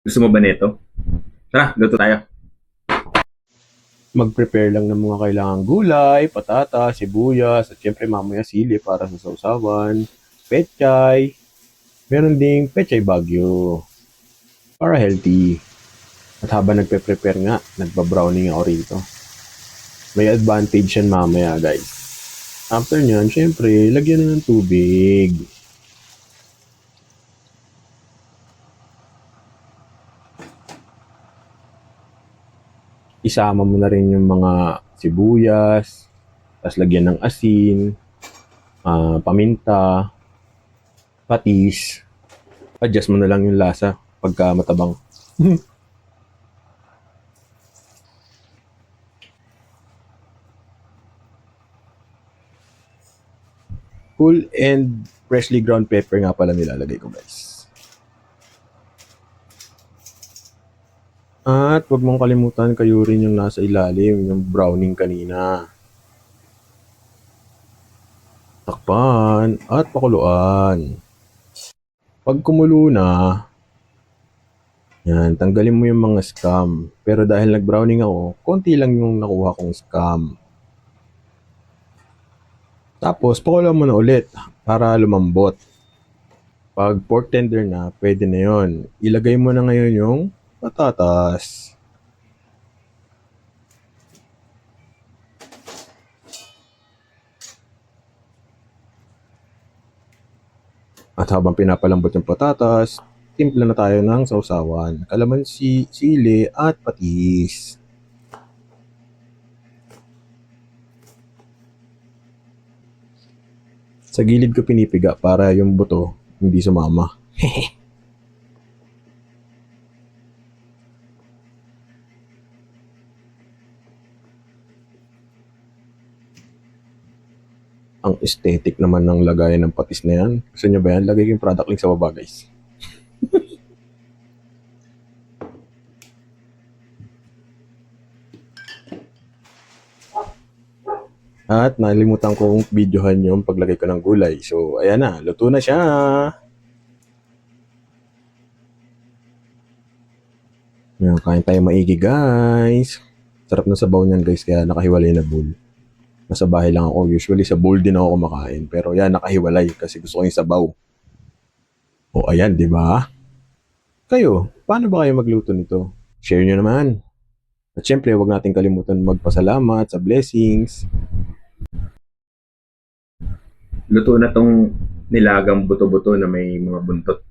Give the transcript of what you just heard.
Gusto mo ba nito? Tara, luto tayo. Mag-prepare lang ng mga kailangang gulay, patata, sibuyas, at syempre mamaya sili para sa sausawan, pechay, meron ding pechay bagyo para healthy. At habang nagpe-prepare nga, nagpa-browning ako rito. May advantage yan mamaya guys. After nyan, syempre, lagyan na ng tubig. Isama mo na rin yung mga sibuyas, tapos lagyan ng asin, paminta, patis. Adjust mo na lang yung lasa pagka matabang. Whole and freshly ground pepper nga pala nilalagay ko guys. At huwag mong kalimutan kayurin yung nasa ilalim, yung browning kanina. Takpan at pakuluan. Pag kumulo na, yan, tanggalin mo yung mga scum. Pero dahil nag-browning ako, konti lang yung nakuha kong scum. Tapos, pakuluan mo na ulit para lumambot. Pag pork tender na, pwede na yon. Ilagay mo na ngayon yung patatas. At habang pinapalambot yung patatas, timpla na tayo ng sausawan, kalamansi, sili, at patis. Sa gilid ko pinipiga para yung buto hindi sumama. Ang aesthetic naman ng lagayan ng patis na yan. Gusto nyo ba yan? Lagay ko yung product link sa baba guys. At nalimutan kong videohan yung paglagay ko ng gulay. So, ayan na. Luto na siya. Ayan, kain tayo maigi guys. Sarap na sabaw niyan guys, kaya nakahiwalay na bowl. Nasa bahay lang ako. Usually sa bowl din ako kumakain. Pero yan, nakahiwalay kasi gusto ko yung sabaw. O ayan, di ba? Kayo, paano ba kayo magluto nito? Share nyo naman. At syempre, huwag natin kalimutan magpasalamat sa blessings. Luto na tong nilagang buto-buto na may mga buntot.